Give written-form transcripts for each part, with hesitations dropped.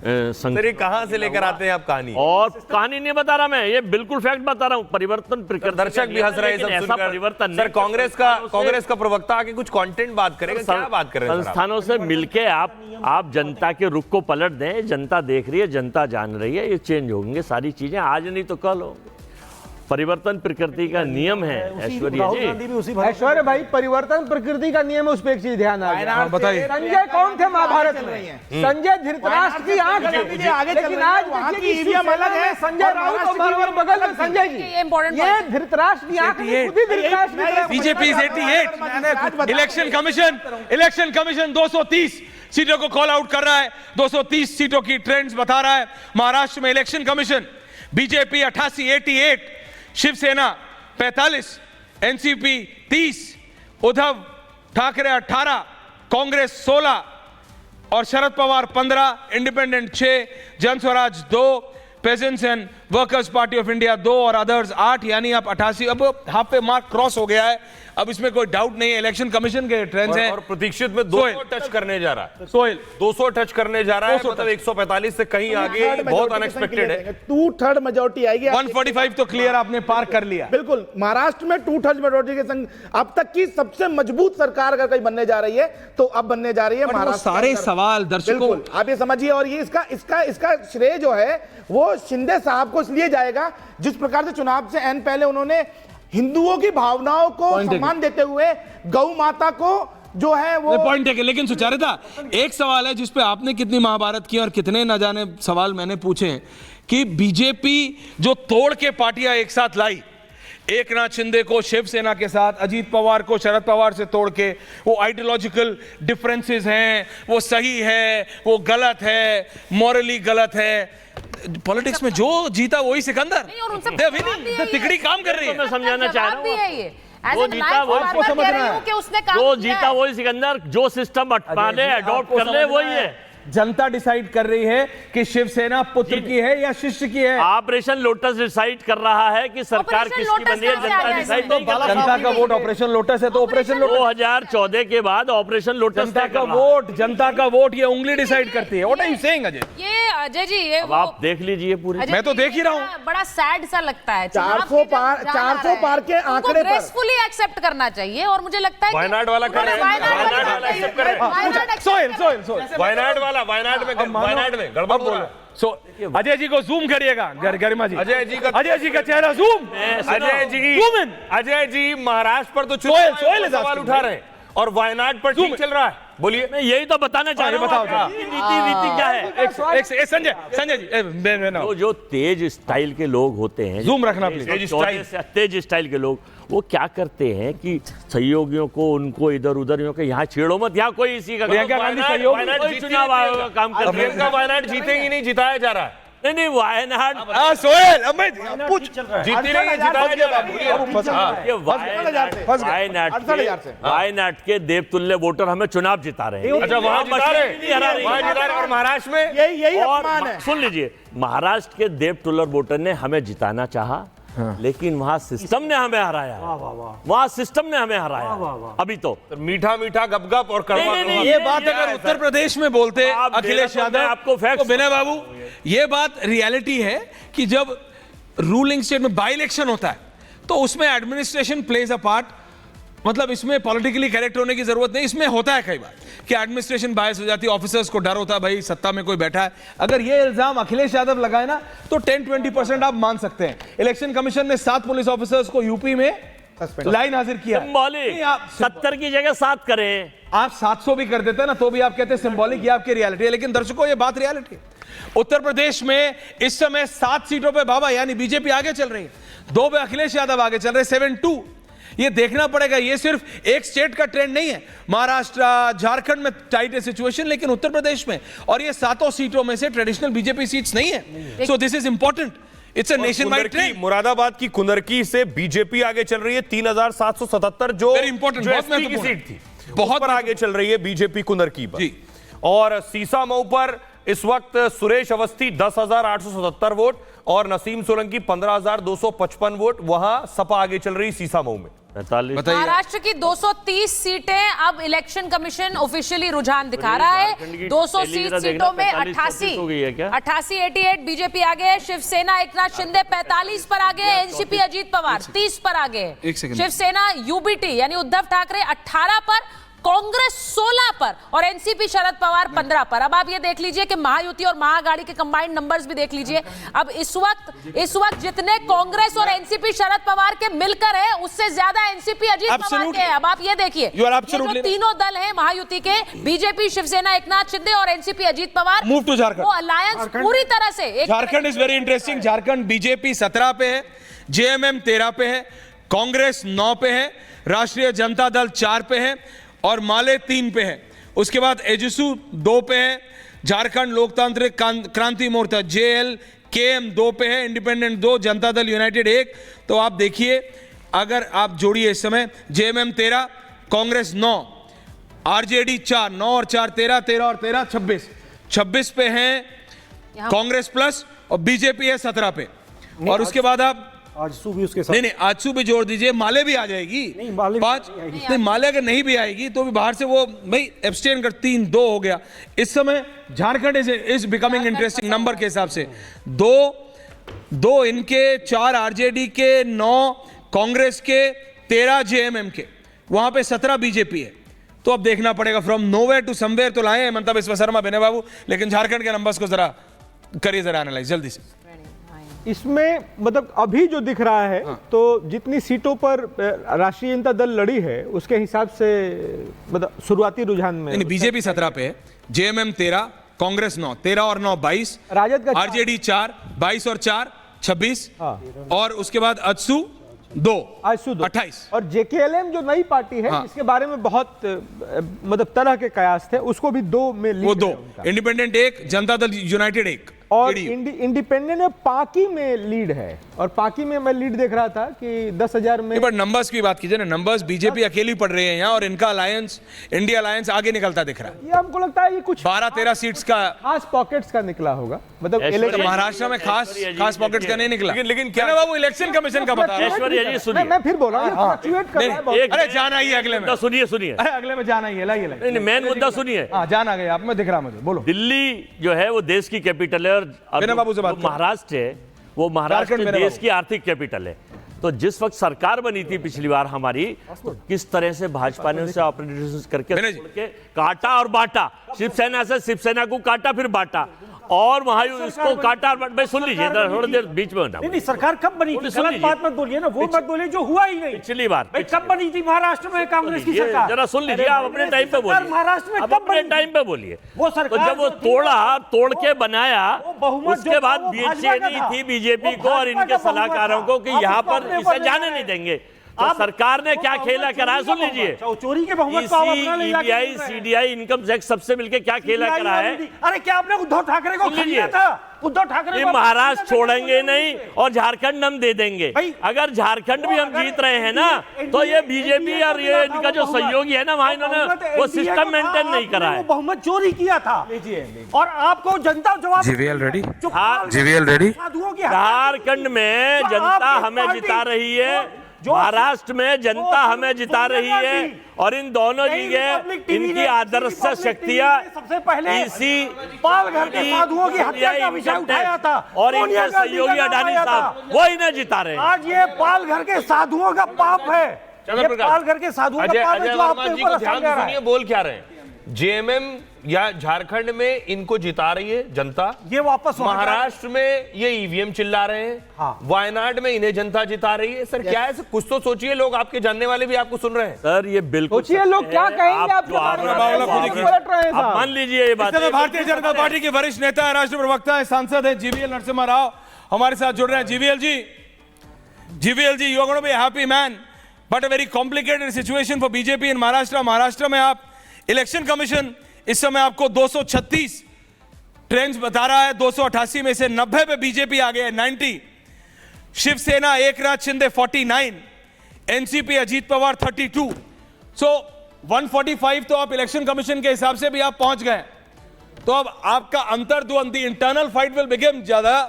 कहां से लेकर आते हैं आप कहानी? और कहानी नहीं बता रहा मैं, ये बिल्कुल फैक्ट बता रहा हूँ। परिवर्तन प्रकृति, दर्शक भी हंस रहे हैं सब सुनकर। परिवर्तन सर कांग्रेस का प्रवक्ता आके कुछ कंटेंट बात करेगा, क्या बात कर रहे हैं? संस्थानों से मिलके आप जनता के रुख को पलट दें। जनता देख रही है, जनता जान रही है, ये चेंज होंगे सारी चीजें, आज नहीं तो कल होंगे। परिवर्तन प्रकृति का नियम है ऐश्वर्या जी। ऐश्वर्या भाई, परिवर्तन प्रकृति का नियम है, उस पर एक चीज ध्यान आ गया। बताइए, संजय कौन थे महाभारत में? संजय धृतराष्ट्र की आंख, लेकिन आज ईवीएम अलग है। संजय राउत और बगल में संजय जी, ये धृतराष्ट्र की आंख, बीजेपी 88 इलेक्शन कमीशन 230 सीटों को कॉल आउट कर रहा है। 230 सीटों की ट्रेंड्स बता रहा है महाराष्ट्र में election commission. BJP 88, Shiv Sena 45, NCP 30, Uddhav Thackeray 18, Congress 16 और Sharad Pawar 15, independent 6, Janswarajya 2, peasants and workers party of India 2 और अदर्स 8, यानी आप 88। अब हाफ पे मार्क क्रॉस हो गया है, अब इसमें कोई डाउट नहीं है। इलेक्शन कमीशन के ट्रेंड्स हैं। और प्रतीक्षित में 200 टच करने जा रहा है। सोहेल 200 टच करने जा रहा है, मतलब 145 से कहीं आगे, बहुत अनएक्सपेक्टेड है। 2/3 मेजोरिटी आएगी। 145 तो क्लियर आपने पार कर लिया। बिल्कुल, महाराष्ट्र में 2/3 मेजोरिटी के संग अब तक की सबसे मजबूत सरकार अगर कहीं बनने जा रही है तो अब बनने जा रही है महाराष्ट्र। सारे सवाल दर्शकों आप ये समझिए, और ये इसका श्रेय जो है वो शिंदे साहब को इसलिए जाएगा, जिस प्रकार से चुनाव से एन पहले उन्होंने हिंदुओं की भावनाओं को सम्मान देते हुए गौ माता को जो है वो पॉइंट है। लेकिन सुचारिता, एक सवाल है जिस पे आपने कितनी महाभारत की और कितने न जाने सवाल मैंने पूछे हैं कि बीजेपी जो तोड़ के पार्टियां एक साथ लाई, एकनाथ शिंदे को शिवसेना के साथ, अजीत पवार को शरद पवार से तोड़ के, वो आइडियोलॉजिकल डिफरेंसेस हैं, वो सही है, वो गलत है, मॉरली गलत है। पॉलिटिक्स में जो जीता वही सिकंदर, तिकड़ी काम कर रही है। मैं समझाना चाह रहा हूँ, वो जीता वो समझना है, जो जीता वही सिकंदर, जो सिस्टम अडॉप्ट कर ले वही है। जनता डिसाइड कर रही है कि शिवसेना पुत्र की है या शिष्य की है। ऑपरेशन लोटस डिसाइड कर रहा है कि सरकार किसकी बनी है, जनता डिसाइड नहीं कर रही। जनता का वोट ऑपरेशन लोटस है, तो ऑपरेशन लोटस 2014 के बाद ऑपरेशन लोटस जनता का वोट ये उंगली डिसाइड करती है। What are you saying Ajay? ये अजय जी, ये आप देख लीजिए पूरी, मैं तो देख ही रहा हूँ। बड़ा सैड सा लगता है। 400 पार के आंकड़े पर ग्रेसफुली एक्सेप्ट करना चाहिए, और मुझे लगता है वायनाड वाला कर रहे हैं, वायनाड में गड़बड़ हो रहा है। सो अजय जी को जूम करिएगा, गरिमा जी, अजय जी का चेहरा जूम। अजय जी महाराष्ट्र पर तो सोहेल सवाल उठा रहे हैं और वायनाड पर ठीक चल रहा है। बोलिए, मैं यही तो बताना चाह रहा हूँ। बताओ नीति क्या है? संजय जी, जो तेज स्टाइल के लोग होते हैं, जूम रखना प्लीज, तेज स्टाइल के लोग वो क्या करते हैं कि सहयोगियों को उनको इधर उधर यहाँ छेड़ो मत, यहाँ कोई इसी का प्रियंका गांधी सहयोग चुनाव आयोग का काम कर रहे हैं। वायनाड जीतेगी नहीं, जिताया जा रहा है। नहीं वायनाड सोहेल, अब मैं पूछ, जीती नहीं है, जिताया जा रहा है। वायनाड के देवतुल्य वोटर हमें चुनाव जिता रहे हैं। अच्छा, वहां जिता रहे और महाराष्ट्र में यही अपमान है। सुन लीजिए, महाराष्ट्र के देवतुल्य वोटर ने हमें जिताना चाहा, लेकिन वहां सिस्टम ने हमें हराया। वहां सिस्टम ने हमें हराया। अभी तो मीठा मीठा गपगप और कड़वा। ये बात अगर उत्तर प्रदेश में बोलते अखिलेश यादव, आपको फैक्ट विनय बाबू, ये बात रियलिटी है कि जब रूलिंग स्टेट में बाई इलेक्शन होता है तो उसमें एडमिनिस्ट्रेशन प्लेज अ पार्ट। मतलब इसमें पॉलिटिकली करेक्ट होने की जरूरत नहीं, इसमें होता है कई बार कि एडमिनिस्ट्रेशन बायस हो जाती है, ऑफिसर्स को डर होता है, भाई सत्ता में कोई बैठा है। अगर ये इल्जाम अखिलेश यादव लगाए ना तो 10-20% आप मान सकते हैं। इलेक्शन कमीशन ने 7 पुलिस ऑफिसर्स को यूपी में लाइन हाजिर किया। सिंबॉलिक, आप 70 की जगह 7 करें, आप 700 भी कर देते हैं ना तो भी आप कहते हैं सिंबॉलिक, ये आपकी रियलिटी है। लेकिन दर्शकों, ये बात रियलिटी है। उत्तर प्रदेश में इस समय 7 सीटों पे बाबा यानी बीजेपी आगे चल रही है, 2 पे अखिलेश यादव आगे चल रहे, 7-2। ये देखना पड़ेगा, ये सिर्फ एक स्टेट का ट्रेंड नहीं है। महाराष्ट्र, झारखंड में टाइट है सिचुएशन, लेकिन उत्तर प्रदेश में, और ये 7 सीटों में से ट्रेडिशनल बीजेपी सीट्स नहीं है। So this is important, it's a nation wide trend. Moradabad की कुंदरकी से बीजेपी आगे चल रही है 3777, जो वेरी इंपॉर्टेंट, बहुत महत्वपूर्ण सीट थी, बहुत पर आगे चल रही है बीजेपी कुंदरकी पर। और सीसामऊ पर इस वक्त सुरेश अवस्थी 10,877 वोट और नसीम सोलंकी 15,255 वोट। वहां सपा आगे चल रही सीसामऊ में। 45 महाराष्ट्र की 230 सीटें अब इलेक्शन कमीशन ऑफिशियली रुझान दिखा रहा है। 230 सीटों में 88 बीजेपी आगे है, शिवसेना एकनाथ शिंदे 45 पर आगे है, एनसीपी अजीत पवार 30 पर आगे है, शिवसेना यूबीटी यानी उद्धव ठाकरे 18 पर, कांग्रेस 16 पर और एनसीपी शरद पवार 15 पर। अब आप ये देख लीजिए कि महायुति और महाअघाड़ी के कंबाइंड नंबर्स भी देख लीजिए। अब इस वक्त जितने कांग्रेस और एनसीपी शरद पवार के मिलकर है, उससे ज्यादा एनसीपी अजीत पवार के है। अब आप ये देखिए, ये जो तीनों दल हैं महायुति के, बीजेपी, शिवसेना एकनाथ शिंदे और NCP Ajit Pawar, move to Jharkhand. वो अलायंस पूरी तरह से Jharkhand is very interesting. Jharkhand BJP 17 पे है, जेएमएम 13 पे है, कांग्रेस 9 पे है, राष्ट्रीय जनता दल 4 पे है और माले 3 पे है। उसके बाद एजसू 2 पे है, झारखंड लोकतांत्रिक क्रांति मोर्चा JLKM 2 पे है, इंडिपेंडेंट 2, जनता दल यूनाइटेड 1। तो आप देखिए, अगर आप जोड़िए इस समय JMM 13, कांग्रेस 9, RJD 4, 9 और 4 13, 13 और 13 26 पे हैं कांग्रेस प्लस, और बीजेपी है 17 पे। और उसके बाद आप आजसू भी उसके साथ, नहीं आजसू भी जोड़ दीजिए, माले भी आ जाएगी। नहीं, माले 5 नहीं, माले अगर नहीं भी आएगी तो भी बाहर से वो भाई एब्सटेन कर 3-2 हो गया। इस समय Jharkhand is becoming interesting number के हिसाब से। 2 इनके, 4 आरजेडी के, 9 कांग्रेस के, 13 जेएमएम के, वहां पे 17 बीजेपी है। तो अब देखना पड़ेगा, फ्रॉम नोवेयर टू समवेयर तो लाए हेमंत बिस्वा शर्मा, बेने बाबू, लेकिन झारखंड के नंबर्स को जरा करिए, जरा एनालाइज जल्दी से। इसमें मतलब अभी जो दिख रहा है, तो जितनी सीटों पर राष्ट्रीय जनता दल लड़ी है उसके हिसाब से मतलब शुरुआती रुझान में बीजेपी 17 पे है, जेएमएम 13, कांग्रेस 9, 13 और 9 22, राजद का आरजेडी 4, 22 और 4 26, और उसके बाद अजसू 2 28 और जेकेएलएम जो नई पार्टी है, इसके बारे में बहुत मतलब तरह के कयास थे, उसको भी 2 में लीड, वो 2, इंडिपेंडेंट 1, जनता दल यूनाइटेड 1 और इंडिपेंडेंट में पाकी में लीड है। और पाकी में मैं लीड देख रहा था कि 10,000 में। बट नंबर्स की बात कीजिए ना, नंबर्स बीजेपी अकेली पड़ रही है यहाँ, और इनका अलायंस, इंडिया अलायंस आगे निकलता दिख रहा है। ये हमको लगता है ये कुछ 12-13 सीट्स का खास पॉकेट्स का निकला होगा, मतलब महाराष्ट्र में खास पॉकेट्स का नहीं निकला। लेकिन क्या बाबू इलेक्शन कमीशन का बता रहा हूं। मैं फिर बोल रहा हूँ, अरे जाना ही अगले में, सुनिए, अरे अगले में जाना ही है, लाइए मेन मुद्दा सुनिए। जाना गया, आप में दिख रहा मुझे, बोलो। दिल्ली जो है वो देश की कैपिटल है, और महाराष्ट्र है वो महाराष्ट्र देश की आर्थिक कैपिटल है। तो जिस वक्त सरकार बनी थी पिछली बार हमारी, तो किस तरह से भाजपा ने उसे ऑपरेशन करके काटा और बांटा, शिवसेना से शिवसेना को काटा फिर बांटा, और महायुति इसको काटा और बांटा। सुन लीजिए थोड़ी देर बीच में नहीं, सरकार कब बनी थी? गलत बात मत बोलिए ना, वो मत बोलिए जो हुआ ही नहीं। पिछली बार कब बनी थी महाराष्ट्र में कांग्रेस की सरकार? जरा सुन लीजिए, आप अपने टाइम पे बोलिए, महाराष्ट्र में अपने टाइम पे बोलिए। वो सरकार जब वो तोड़ के बनाया, उसके बाद बेचैनी थी बीजेपी को और इनके सलाहकारों को कि यहाँ पर इसे जाने नहीं देंगे। तो सरकार ने क्या खेला करा, सुन लीजिए, चोरी के बहुमत को अपना ले जाके ईडीआई, सीडीआई, इनकम टैक्स सबसे मिलकर क्या खेला करा है। अरे क्या आपने उद्धव ठाकरे को खरीदा था? उद्धव ठाकरे ये महाराष्ट्र छोड़ेंगे नहीं और झारखंड हम दे देंगे। अगर झारखंड भी हम जीत रहे हैं ना, तो ये बीजेपी और ये इनका जो सहयोगी है ना, वहां इन्होंने वो सिस्टम मेंटेन नहीं करा है, बहुमत चोरी किया था। और आपको जनता जवाब, GVL ready, GVL ready. Jharkhand में जनता हमें जिता रही है, महाराष्ट्र में जनता हमें जिता रही है, और इन दोनों जगह इनकी आदर्श शक्तियां सबसे पहले इसी पालघर के साधुओं की हत्या का विषय उठाया था, और इनके सहयोगी अडानी साहब वो इन्हें जिता रहे हैं। आज ये पालघर के साधुओं का पाप है, ये पालघर के साधुओं का पाप है जो आपके ऊपर ध्यान से सुनिए, बोल क्या रहे हैं। जेएमएम या झारखंड में इनको जिता रही है जनता, ये वापस महाराष्ट्र में ये ईवीएम चिल्ला रहे हैं, वायनाड में इन्हें जनता जिता रही है। सर क्या है, कुछ तो सोचिए, लोग आपके जानने वाले भी आपको सुन रहे हैं। सर ये बिल्कुल सोचिए लोग क्या कहेंगे आप मान लीजिए ये बात। भारतीय जनता पार्टी के वरिष्ठ नेता है, राष्ट्रीय प्रवक्ता है, सांसद है जीवीएल नरसिम्हा राव हमारे साथ जुड़ रहे हैं। GVL ji, you are going to be a happy man, but a very complicated situation for BJP in Maharashtra. Maharashtra में आप इलेक्शन कमीशन इस समय आपको 236 ट्रेंड्स बता रहा है, 288 में से 90 पे बीजेपी आ गया है, 90। शिवसेना एकनाथ शिंदे 49, एनसीपी अजीत पवार 32। सो 145 तो आप इलेक्शन कमीशन के हिसाब से भी आप पहुंच गए। तो अब आपका अंतर्द्वंद, the internal fight will begin ज्यादा,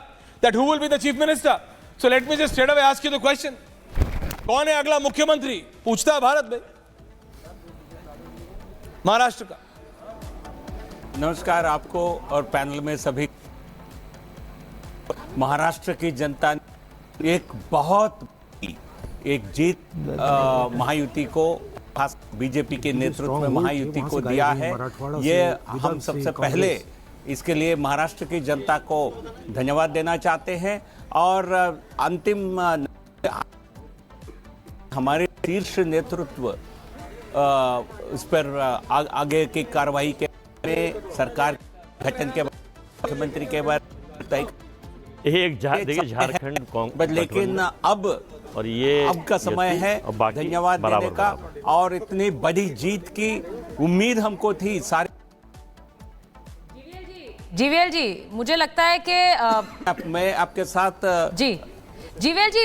that who will be the chief minister. So let me just straight away ask you the question, कौन है अगला मुख्यमंत्री? पूछता है भारत में, महाराष्ट्र का। नमस्कार आपको और पैनल में सभी। महाराष्ट्र की जनता ने एक बहुत एक जीत महायुति को, खास बीजेपी के नेतृत्व में महायुति को दिया है। ये हम सबसे पहले इसके लिए महाराष्ट्र की जनता को धन्यवाद देना चाहते हैं। और अंतिम हमारे शीर्ष नेतृत्व इस पर आगे की कार्रवाई के में सरकार गठन के बाद मुख्यमंत्री के बाद देखिए झारखंड कांग्रेस, लेकिन अब और ये अब का समय है धन्यवाद देने का। और इतनी बड़ी जीत की उम्मीद हमको थी सारे। जीवीएल जी, मुझे लगता है कि मैं आपके साथ जी जीवीएल जी,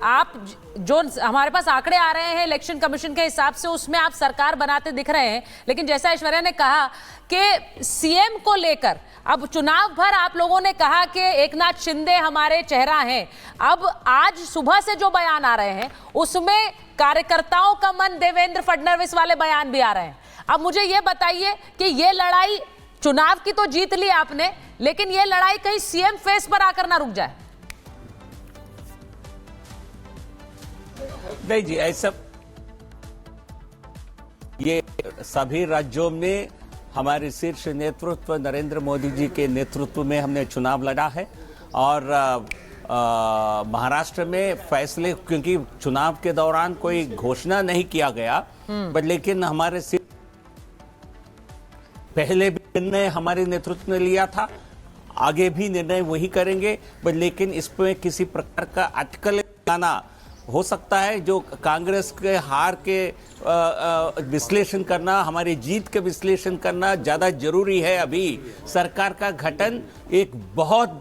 आप जो हमारे पास आंकड़े आ रहे हैं इलेक्शन कमीशन के हिसाब से, उसमें आप सरकार बनाते दिख रहे हैं। लेकिन जैसा ऐश्वर्या ने कहा कि सीएम को लेकर अब चुनाव भर आप लोगों ने कहा कि एकनाथ शिंदे हमारे चेहरा हैं। अब आज सुबह से जो बयान आ रहे हैं उसमें कार्यकर्ताओं का मन देवेंद्र फडणवीस वाले बयान भी आ रहे हैं। अब मुझे ये बताइए कि ये लड़ाई, चुनाव की तो जीत ली आपने, लेकिन ये लड़ाई कहीं सीएम फेस पर आकर ना रुक जाए। नहीं जी, ऐसा ये सभी राज्यों में हमारे शीर्ष नेतृत्व नरेंद्र मोदी जी के नेतृत्व में हमने चुनाव लड़ा है। और महाराष्ट्र में फैसले, क्योंकि चुनाव के दौरान कोई घोषणा नहीं किया गया, बट लेकिन हमारे पहले भी निर्णय हमारे नेतृत्व ने लिया था, आगे भी निर्णय वही करेंगे। बट लेकिन इसमें किसी प्रकार का अटकल लाना हो सकता है। जो कांग्रेस के हार के विश्लेषण करना, हमारी जीत के विश्लेषण करना ज़्यादा जरूरी है। अभी सरकार का गठन एक बहुत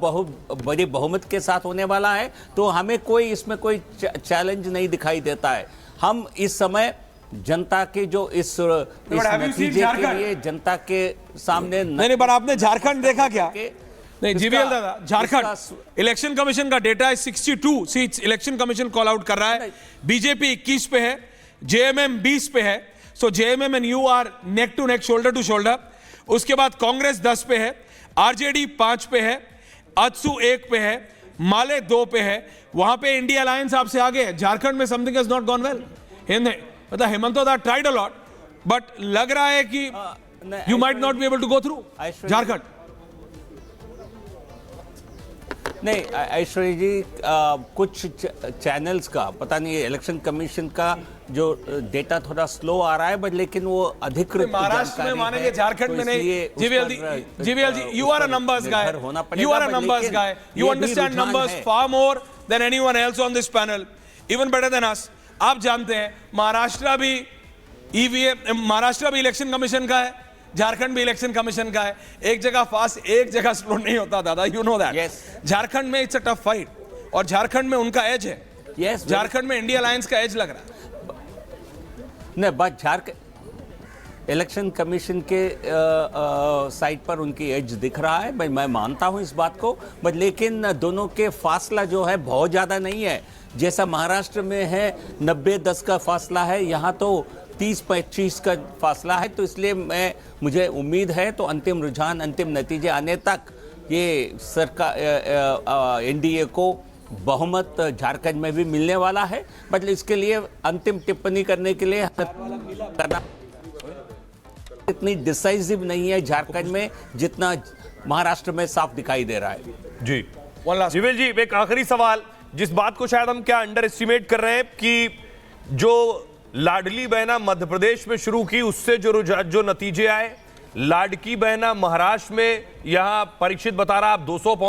बड़ी बहुमत के साथ होने वाला है, तो हमें कोई इसमें कोई चैलेंज नहीं दिखाई देता है। हम इस समय जनता के जो इस नतीजे के लिए जनता के सामने नहीं, पर आपने झारखंड देखा क्या? नहीं जीवीएल दादा, झारखंड इलेक्शन कमीशन का डेटा है 62 seats election commission call out कर रहा है। बीजेपी 21 पे है, जेएमएम 20 पे है। सो JMM and you are neck to neck, shoulder to shoulder. उसके बाद कांग्रेस 10 पे है, आरजेडी 5 पे है, अजसू 1 पे है, माले 2 पे है। वहां पे इंडिया अलायंस आपसे आगे है। झारखंड में something has not gone well. मतलब हेमंतो दा ट्राइड अ लॉट, बट लग रहा है कि you might not be able to go through Jharkhand. नहीं ऐश्वर्या जी, कुछ चैनल्स का पता नहीं, इलेक्शन कमीशन का जो डेटा थोड़ा स्लो आ रहा है, बट लेकिन वो अधिकृत महाराष्ट्र में मानेंगे, झारखंड में नहीं। GVL ji, you are a numbers guy, you are a numbers guy, you understand numbers far more than anyone else on this panel, even better than us. आप जानते हैं महाराष्ट्र भी ईवीएम, महाराष्ट्र भी इलेक्शन कमीशन का है, झारखंड भी इलेक्शन कमीशन का है। एक जगह फास्ट, एक जगह स्लो नहीं होता दादा, यू नो दैट। झारखंड में इट्स अ टफ फाइट, और झारखंड में उनका एज है। झारखंड में इंडिया अलायंस का एज लग रहा है। नहीं, बट झारखंड इलेक्शन कमीशन के साइड पर उनकी एज दिख रहा है, भाई मैं मानता हूं इस बात को। बट लेकिन दोनों के फासला जो है बहुत ज्यादा नहीं है। जैसा महाराष्ट्र में है 90-10 का फासला है, यहाँ तो 30-25 का फासला है। तो इसलिए मुझे उम्मीद है तो अंतिम रुझान, अंतिम नतीजे आने तक ये सरकार एनडीए को बहुमत झारखंड में भी मिलने वाला है। बट इसके लिए अंतिम टिप्पणी करने के लिए करना इतनी डिसाइसिव नहीं है झारखंड में जितना महाराष्ट्र में साफ दिखाई दे रहा है। जी जीवीएल जी, एक आखिरी सवाल, जिस बात को शायद हम क्या अंडर एस्टिमेट कर रहे हैं कि जो लाडली बहना मध्य प्रदेश में शुरू की, उससे जो नतीजे आए, लाडकी बहना महाराष्ट्र में, यहां परीक्षित बता रहा आप 200